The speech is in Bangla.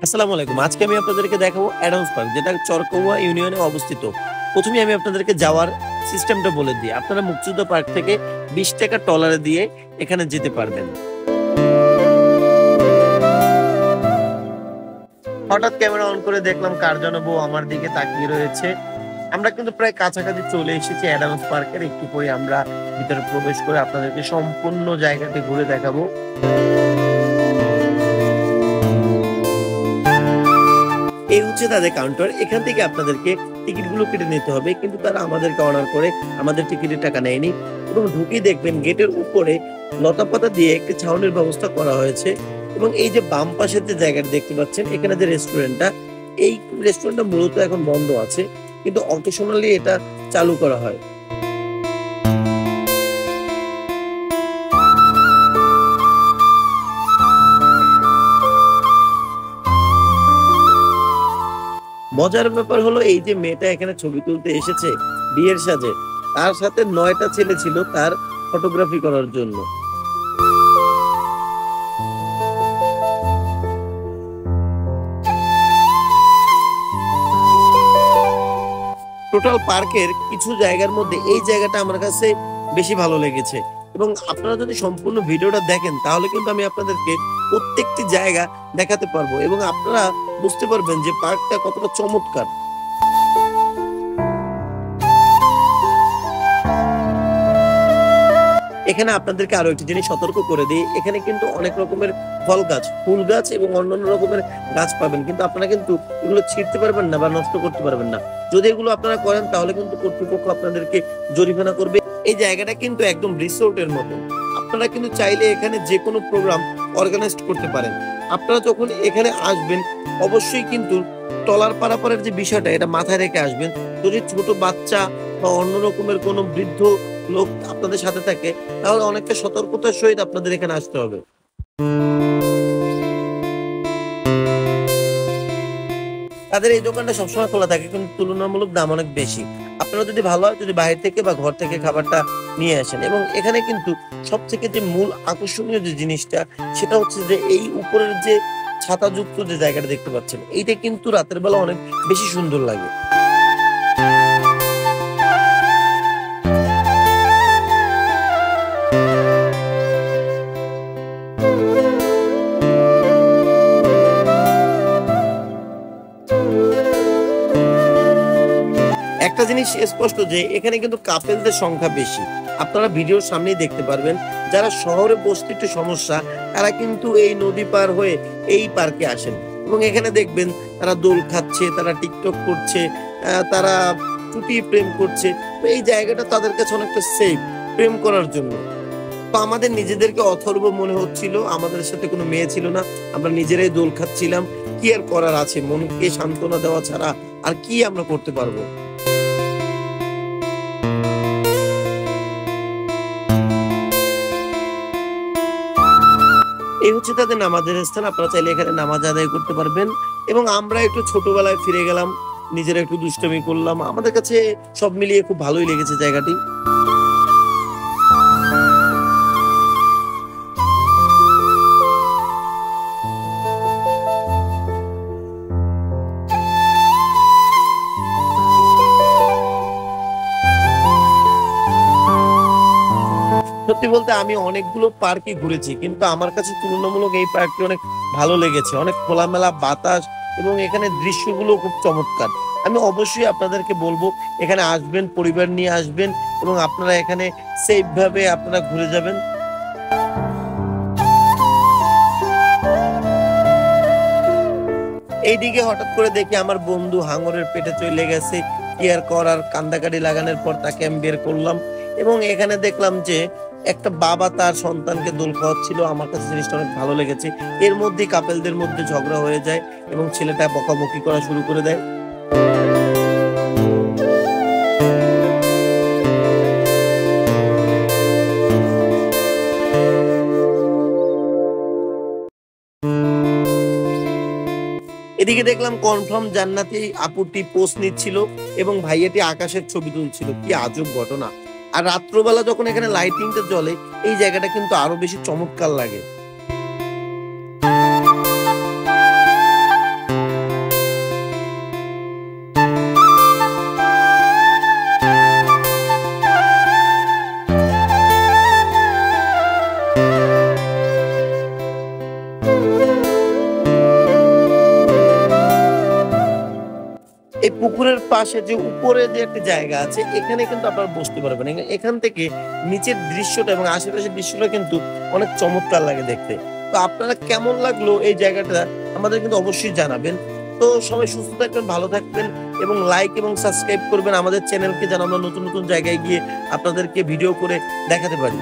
আসসালামু আলাইকুম। আজকে আমি আপনাদেরকে দেখাবো অ্যাডামস পার্ক, যেটা চরকৌয়া ইউনিয়নে অবস্থিত। ১ম এই আমি আপনাদেরকে যাওয়ার সিস্টেমটা বলে দিই। আপনারা মুক্তিযুদ্ধ পার্ক থেকে ৳২০ ট্রলারে দিয়ে এখানে যেতে পারবেন। হঠাৎ ক্যামেরা অন করে দেখলাম কার যেন বউ আমার দিকে তাকিয়ে রয়েছে। আমরা কিন্তু প্রায় কাছাকাছি চলে এসেছি অ্যাডামস পার্কের। একটু পরে আমরা ভিতরে প্রবেশ করে আপনাদেরকে সম্পূর্ণ জায়গাটি ঘুরে দেখাবো। এই হচ্ছে তাদের কাউন্টার। এখান থেকে আপনাদেরকে টিকিটগুলো কেটে নিতে হবে। কিন্তু তারা আমাদেরকে অর্ডার করে আমাদের টিকিটের টাকা নেয়নি এবং ঢুকেই দেখবেন গেটের উপরে লতাপাতা দিয়ে একটি ছাউনির ব্যবস্থা করা হয়েছে এবং এই যে বাম পাশের যে জায়গাটা দেখতে পাচ্ছেন, এখানে যে রেস্টুরেন্টটা, এই রেস্টুরেন্টটা মূলত এখন বন্ধ আছে। কিন্তু অকেশনালি এটা চালু করা হয়। মজার ব্যাপার হলো এই যে মেয়েটা এখানে ছবি তুলতে এসেছে বিয়ের সাজে, তার সাথে ৯ টা ছেলে ছিল তার ফটোগ্রাফি করার জন্য। টোটাল পার্কের কিছু জায়গার মধ্যে এই জায়গাটা আমার কাছে বেশি ভালো লেগেছে এবং আপনারা যদি সম্পূর্ণ ভিডিওটা দেখেন তাহলে কিন্তু আমি আপনাদেরকে প্রত্যেকটি জায়গা দেখাতে পারবো এবং আপনারা বুঝতে পারবেন যে পার্কটা কতটা চমৎকার। এখানে আপনাদেরকে আরো একটি জিনিস সতর্ক করে দিই, এখানে কিন্তু অনেক রকমের ফল গাছ, ফুল গাছ এবং অন্যান্য রকমের গাছ পাবেন, কিন্তু আপনারা কিন্তু এগুলো ছিঁড়তে পারবেন না বা নষ্ট করতে পারবেন না। যদি এগুলো আপনারা করেন তাহলে কিন্তু কর্তৃপক্ষ আপনাদেরকে জরিমানা করবে। এই জায়গাটা কিন্তু একদম রিসোর্টের মতো। আপনারা কিন্তু চাইলে এখানে যে কোনো প্রোগ্রাম অর্গানাইজ করতে পারেন। আপনারা যখন এখানে আসবেন অবশ্যই কিন্তু ট্রলার পারাপারের যে বিষয়টা এটা মাথায় রেখে আসবেন। যদি ছোট বাচ্চা বা অন্য রকমের কোনো বৃদ্ধ লোক আপনাদের সাথে থাকে তাহলে অনেকটা সতর্কতার সহিত আপনাদের এখানে আসতে হবে। তাদের এই দোকানটা সবসময় খোলা থাকে কিন্তু তুলনামূলক দাম অনেক বেশি। আপনারা যদি ভালো হয় যদি বাইরে থেকে বা ঘর থেকে খাবারটা নিয়ে আসেন এবং এখানে কিন্তু সবথেকে যে মূল আকর্ষণীয় যে জিনিসটা সেটা হচ্ছে যে এই উপরের যে ছাতাযুক্ত যে জায়গাটা দেখতে পাচ্ছেন, এইটা কিন্তু রাতের বেলা অনেক বেশি সুন্দর লাগে। একটা জিনিস স্পষ্ট যে এখানে কিন্তু কাপেলদের সংখ্যা বেশি। আপনারা ভিডিওর সামনেই দেখতে পারবেন। যারা শহরে বসতে একটু সমস্যা তারা কিন্তু এই নদী পার হয়ে এই পার্কে আসেন এবং এখানে দেখবেন তারা দোল খাচ্ছে, তারা টিকটক করছে, তারা চুটিয়ে প্রেম করছে। তো এই জায়গাটা তাদের কাছে অনেকটা সেফ প্রেম করার জন্য। তো আমাদের নিজেদেরকে অথর্ব মনে হচ্ছিল, আমাদের সাথে কোনো মেয়ে ছিল না, আমরা নিজেরাই দোল খাচ্ছিলাম। কি আর করার আছে, মনকে সান্ত্বনা দেওয়া ছাড়া আর কি আমরা করতে পারবো। এই হচ্ছে তাদের নামাজের স্থান। আপনারা চাইলে এখানে নামাজ আদায় করতে পারবেন এবং আমরা একটু ছোটবেলায় ফিরে গেলাম, নিজেরা একটু দুষ্টামি করলাম। আমাদের কাছে সব মিলিয়ে খুব ভালোই লেগেছে জায়গাটি। সত্যি বলতে আমি অনেকগুলো পার্কই ঘুরেছি কিন্তু আমার কাছে তুলনামূলক এই পার্কটি অনেক ভালো লেগেছে। অনেক খোলামেলা বাতাস এবং এখানে দৃশ্যগুলো খুব চমৎকার। আমি অবশ্যই আপনাদেরকে বলবো এখানে আসবেন, পরিবার নিয়ে আসবেন এবং আপনারা এখানে সেফ ভাবে আপনারা ঘুরে যাবেন। এইদিকে হঠাৎ করে দেখি আমার বন্ধু হাঙরের পেটে চলে গেছে। কি আর করার, কান্দাকাটি লাগানোর পর তাকে আমি বের করলাম এবং এখানে দেখলাম যে একটা বাবা তার সন্তানকে দোল খাওয়াচ্ছিল। আমার কাছে জিনিসটা অনেক ভালো লেগেছে। এর মধ্যেই কাপেলদের মধ্যে ঝগড়া হয়ে যায় এবং ছেলেটা বকাবকি করা শুরু করে দেয়। এদিকে দেখলাম কনফার্ম জান্নাতি আপুটি পোস্ট নিচ্ছিল এবং ভাইয়াটি আকাশের ছবি তুলছিল। কি আজব ঘটনা। আর রাত্রবেলা যখন এখানে লাইটিংটা জ্বলে এই জায়গাটা কিন্তু আরো বেশি চমৎকার লাগে। পুকুরের পাশে যে উপরে যে একটা জায়গা আছে এখানে কিন্তু আপনারা বসতে পারবেন। এখান থেকে নিচের দৃশ্যটা এবং আশেপাশের দৃশ্যটা কিন্তু অনেক চমৎকার লাগে দেখতে। তো আপনারা কেমন লাগলো এই জায়গাটা আমাদের কিন্তু অবশ্যই জানাবেন। তো সবাই সুস্থ থাকবেন, ভালো থাকবেন এবং লাইক এবং সাবস্ক্রাইব করবেন আমাদের চ্যানেলকে, যেন আমরা নতুন, নতুন জায়গায় গিয়ে আপনাদেরকে ভিডিও করে দেখাতে পারি।